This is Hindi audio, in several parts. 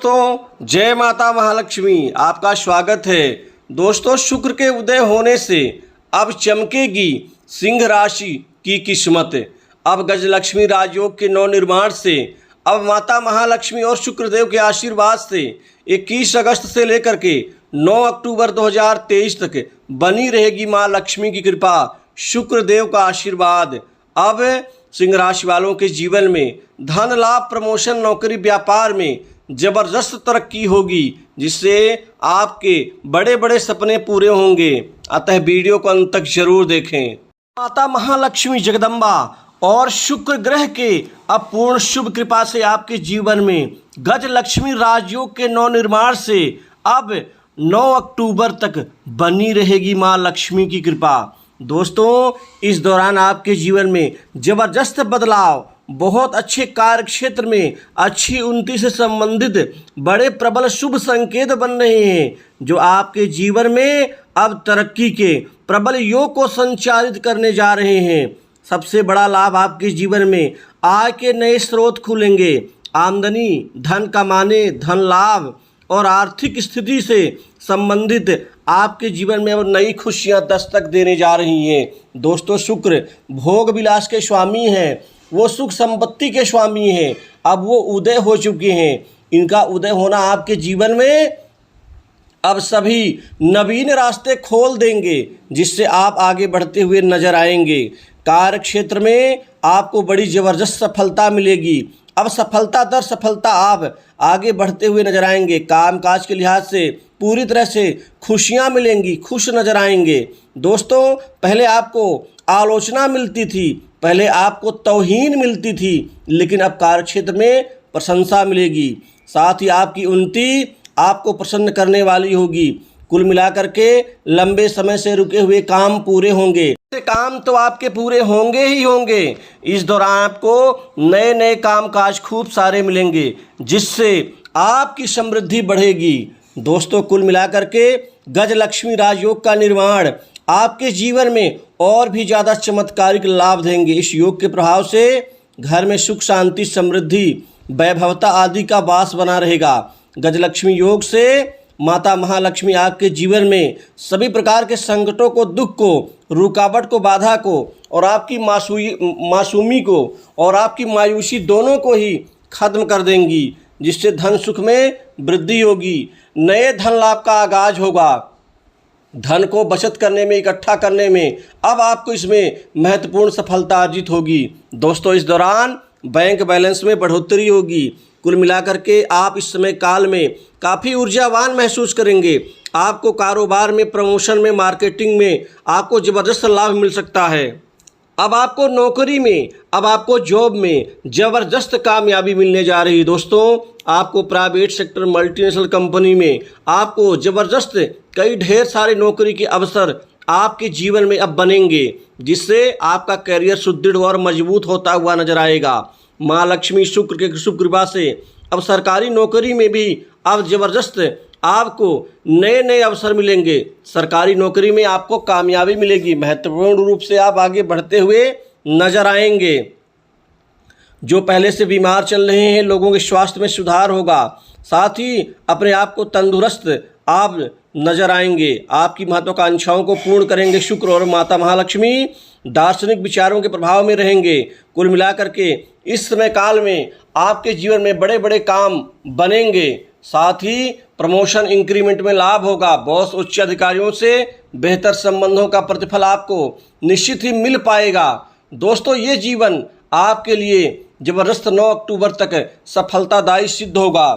दोस्तों, जय माता महालक्ष्मी। आपका स्वागत है। दोस्तों, शुक्र के उदय होने से अब चमकेगी सिंह राशि की किस्मत। अब गजलक्ष्मी राजयोग के नवनिर्माण से अब माता महालक्ष्मी और शुक्रदेव के आशीर्वाद से 21 अगस्त से लेकर के 9 अक्टूबर 2023 तक बनी रहेगी माँ लक्ष्मी की कृपा, शुक्रदेव का आशीर्वाद। अब सिंह राशि वालों के जीवन में धन लाभ, प्रमोशन, नौकरी, व्यापार में जबरदस्त तरक्की होगी, जिससे आपके बड़े बड़े सपने पूरे होंगे। अतः वीडियो को अंत तक जरूर देखें। माता महालक्ष्मी जगदम्बा और शुक्र ग्रह के अपूर्ण शुभ कृपा से आपके जीवन में गज लक्ष्मी राजयोग के नवनिर्माण से अब 9 अक्टूबर तक बनी रहेगी माँ लक्ष्मी की कृपा। दोस्तों, इस दौरान आपके जीवन में जबरदस्त बदलाव, बहुत अच्छे कार्य क्षेत्र में अच्छी उन्नति से संबंधित बड़े प्रबल शुभ संकेत बन रहे हैं, जो आपके जीवन में अब तरक्की के प्रबल योग को संचालित करने जा रहे हैं। सबसे बड़ा लाभ आपके जीवन में आय के नए स्रोत खुलेंगे। आमदनी, धन कमाने, धन लाभ और आर्थिक स्थिति से संबंधित आपके जीवन में अब नई खुशियां दस्तक देने जा रही हैं। दोस्तों, शुक्र भोग विलास के स्वामी हैं, वो सुख संपत्ति के स्वामी हैं। अब वो उदय हो चुके हैं। इनका उदय होना आपके जीवन में अब सभी नवीन रास्ते खोल देंगे, जिससे आप आगे बढ़ते हुए नजर आएंगे। कार्य क्षेत्र में आपको बड़ी जबरदस्त सफलता मिलेगी। अब सफलता दर सफलता आप आगे बढ़ते हुए नजर आएंगे। कामकाज के लिहाज से पूरी तरह से खुशियां मिलेंगी, खुश नजर आएंगे। दोस्तों, पहले आपको आलोचना मिलती थी, पहले आपको तौहीन मिलती थी, लेकिन अब कार्यक्षेत्र में प्रशंसा मिलेगी। साथ ही आपकी उन्नति आपको प्रसन्न करने वाली होगी। कुल मिलाकर के लंबे समय से रुके हुए काम पूरे होंगे। काम तो आपके पूरे होंगे ही होंगे। इस दौरान आपको नए नए कामकाज खूब सारे मिलेंगे, जिससे आपकी समृद्धि बढ़ेगी। दोस्तों, कुल मिलाकर के गज लक्ष्मी राजयोग का निर्माण आपके जीवन में और भी ज़्यादा चमत्कारिक लाभ देंगे। इस योग के प्रभाव से घर में सुख, शांति, समृद्धि, वैभवता आदि का वास बना रहेगा। गजलक्ष्मी योग से माता महालक्ष्मी आपके जीवन में सभी प्रकार के संकटों को, दुख को, रुकावट को, बाधा को और आपकी मासूमी को और आपकी मायूसी दोनों को ही खत्म कर देंगी, जिससे धन सुख में वृद्धि होगी। नए धन लाभ का आगाज होगा। धन को बचत करने में, इकट्ठा करने में अब आपको इसमें महत्वपूर्ण सफलता अर्जित होगी। दोस्तों, इस दौरान बैंक बैलेंस में बढ़ोतरी होगी। कुल मिलाकर के आप इस समय काल में काफ़ी ऊर्जावान महसूस करेंगे। आपको कारोबार में, प्रमोशन में, मार्केटिंग में आपको ज़बरदस्त लाभ मिल सकता है। अब आपको नौकरी में, अब आपको जॉब में ज़बरदस्त कामयाबी मिलने जा रही है। दोस्तों, आपको प्राइवेट सेक्टर, मल्टीनेशनल कंपनी में आपको ज़बरदस्त कई ढेर सारे नौकरी के अवसर आपके जीवन में अब बनेंगे, जिससे आपका करियर सुदृढ़ और मजबूत होता हुआ नजर आएगा। माँ लक्ष्मी शुक्र के शुभ कृपा से अब सरकारी नौकरी में भी अब ज़बरदस्त आपको नए नए अवसर मिलेंगे। सरकारी नौकरी में आपको कामयाबी मिलेगी। महत्वपूर्ण रूप से आप आगे बढ़ते हुए नजर आएंगे। जो पहले से बीमार चल रहे हैं, लोगों के स्वास्थ्य में सुधार होगा। साथ ही अपने आप को तंदुरुस्त आप नजर आएंगे। आपकी महत्वाकांक्षाओं को पूर्ण करेंगे शुक्र और माता महालक्ष्मी। दार्शनिक विचारों के प्रभाव में रहेंगे। कुल मिलाकर के इस समय काल में आपके जीवन में बड़े बड़े काम बनेंगे। साथ ही प्रमोशन, इंक्रीमेंट में लाभ होगा। बॉस, उच्च अधिकारियों से बेहतर संबंधों का प्रतिफल आपको निश्चित ही मिल पाएगा। दोस्तों, ये जीवन आपके लिए जबरदस्त 9 अक्टूबर तक सफलतादायी सिद्ध होगा।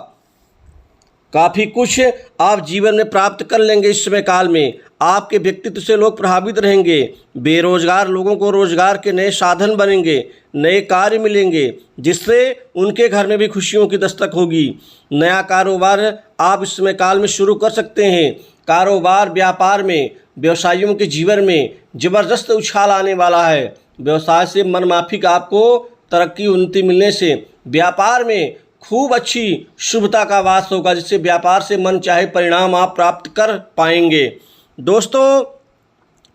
काफ़ी कुछ आप जीवन में प्राप्त कर लेंगे। इस समय काल में आपके व्यक्तित्व से लोग प्रभावित रहेंगे। बेरोजगार लोगों को रोजगार के नए साधन बनेंगे, नए कार्य मिलेंगे, जिससे उनके घर में भी खुशियों की दस्तक होगी। नया कारोबार आप इस समय काल में शुरू कर सकते हैं। कारोबार, व्यापार में, व्यवसायियों के जीवन में जबरदस्त उछाल आने वाला है। व्यवसाय से मनमाफिक आपको तरक्की, उन्नति मिलने से व्यापार में खूब अच्छी शुभता का वास होगा, जिससे व्यापार से मन चाहे परिणाम आप प्राप्त कर पाएंगे। दोस्तों,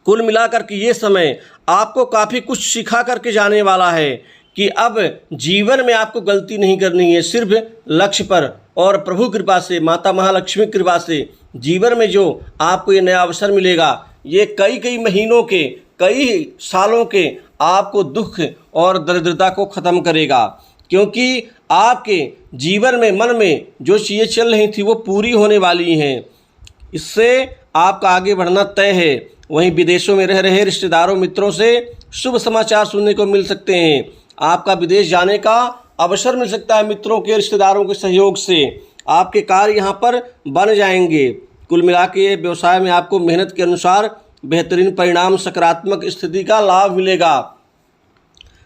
कुल मिलाकर के ये समय आपको काफ़ी कुछ सिखा करके जाने वाला है कि अब जीवन में आपको गलती नहीं करनी है, सिर्फ लक्ष्य पर और प्रभु कृपा से, माता महालक्ष्मी कृपा से जीवन में जो आपको ये नया अवसर मिलेगा, ये कई कई महीनों के, कई सालों के आपको दुख और दरिद्रता को ख़त्म करेगा। क्योंकि आपके जीवन में, मन में जो चीज़ें चल रही थी वो पूरी होने वाली हैं। इससे आपका आगे बढ़ना तय है। वहीं विदेशों में रह रहे रिश्तेदारों, मित्रों से शुभ समाचार सुनने को मिल सकते हैं। आपका विदेश जाने का अवसर मिल सकता है। मित्रों के, रिश्तेदारों के सहयोग से आपके कार्य यहाँ पर बन जाएंगे। कुल मिला के व्यवसाय में आपको मेहनत के अनुसार बेहतरीन परिणाम, सकारात्मक स्थिति का लाभ मिलेगा।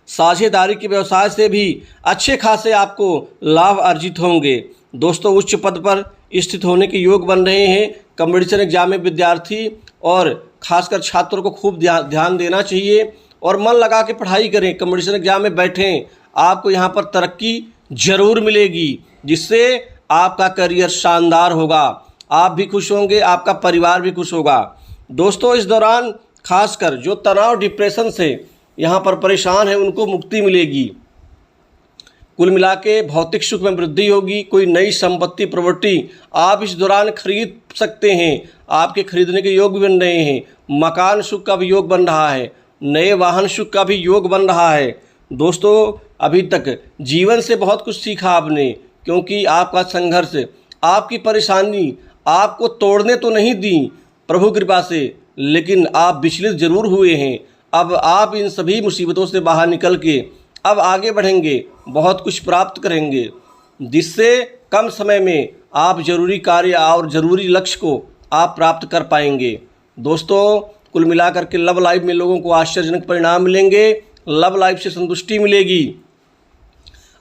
साझेदारी के व्यवसाय से भी अच्छे खासे आपको लाभ अर्जित होंगे। दोस्तों, उच्च पद पर स्थित होने के योग बन रहे हैं। कॉम्पिटिशन एग्जाम में विद्यार्थी और खासकर छात्रों को खूब ध्यान देना चाहिए और मन लगा के पढ़ाई करें। कॉम्पिटिशन एग्जाम में बैठें, आपको यहाँ पर तरक्की जरूर मिलेगी, जिससे आपका करियर शानदार होगा। आप भी खुश होंगे, आपका परिवार भी खुश होगा। दोस्तों, इस दौरान खासकर जो तनाव, डिप्रेशन से यहाँ पर परेशान है, उनको मुक्ति मिलेगी। कुल मिला के भौतिक सुख में वृद्धि होगी। कोई नई संपत्ति, प्रॉपर्टी आप इस दौरान खरीद सकते हैं। आपके खरीदने के योग भी बन रहे हैं। मकान सुख का भी योग बन रहा है। नए वाहन सुख का भी योग बन रहा है। दोस्तों, अभी तक जीवन से बहुत कुछ सीखा आपने, क्योंकि आपका संघर्ष, आपकी परेशानी आपको तोड़ने तो नहीं दी प्रभु कृपा से, लेकिन आप विचलित जरूर हुए हैं। अब आप इन सभी मुसीबतों से बाहर निकल के अब आगे बढ़ेंगे, बहुत कुछ प्राप्त करेंगे, जिससे कम समय में आप जरूरी कार्य और ज़रूरी लक्ष्य को आप प्राप्त कर पाएंगे। दोस्तों, कुल मिलाकर के लव लाइफ में लोगों को आश्चर्यजनक परिणाम मिलेंगे। लव लाइफ से संतुष्टि मिलेगी।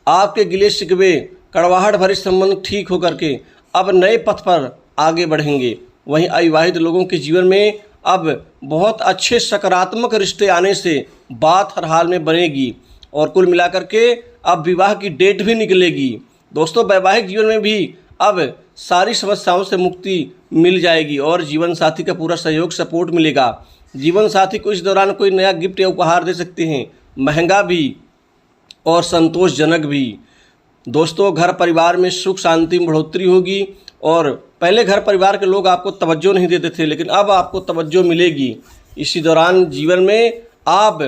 आपके गिले शिकवे, कड़वाहट भरे संबंध ठीक होकर के अब नए पथ पर आगे बढ़ेंगे। वहीं अविवाहित लोगों के जीवन में अब बहुत अच्छे सकारात्मक रिश्ते आने से बात हर हाल में बनेगी और कुल मिलाकर के अब विवाह की डेट भी निकलेगी। दोस्तों, वैवाहिक जीवन में भी अब सारी समस्याओं से मुक्ति मिल जाएगी और जीवन साथी का पूरा सहयोग, सपोर्ट मिलेगा। जीवन साथी को इस दौरान कोई नया गिफ्ट या उपहार दे सकते हैं, महंगा भी और संतोषजनक भी। दोस्तों, घर परिवार में सुख शांति में बढ़ोतरी होगी और पहले घर परिवार के लोग आपको तवज्जो नहीं देते थे, लेकिन अब आपको तवज्जो मिलेगी। इसी दौरान जीवन में आप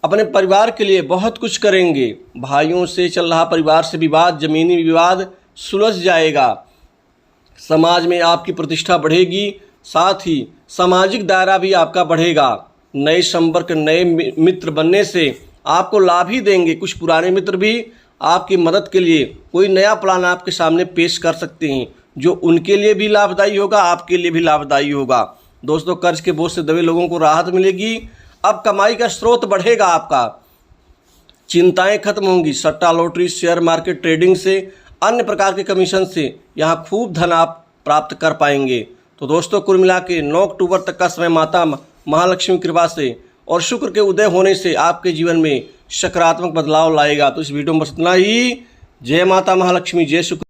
अपने परिवार के लिए बहुत कुछ करेंगे। भाइयों से चल रहा परिवार से विवाद, जमीनी विवाद सुलझ जाएगा। समाज में आपकी प्रतिष्ठा बढ़ेगी, साथ ही सामाजिक दायरा भी आपका बढ़ेगा। नए संपर्क, नए मित्र बनने से आपको लाभ ही देंगे। कुछ पुराने मित्र भी आपकी मदद के लिए कोई नया प्लान आपके सामने पेश कर सकते हैं, जो उनके लिए भी लाभदायी होगा, आपके लिए भी लाभदायी होगा। दोस्तों, कर्ज के बोझ से दबे लोगों को राहत मिलेगी। अब कमाई का स्रोत बढ़ेगा आपका। चिंताएं खत्म होंगी। सट्टा, लॉटरी, शेयर मार्केट, ट्रेडिंग से, अन्य प्रकार के कमीशन से यहाँ खूब धन आप प्राप्त कर पाएंगे। तो दोस्तों, कुल मिला के 9 अक्टूबर तक का समय माता महालक्ष्मी कृपा से और शुक्र के उदय होने से आपके जीवन में सकारात्मक बदलाव लाएगा। तो इस वीडियो में बस इतना ही। जय माता महालक्ष्मी, जय शुक्र।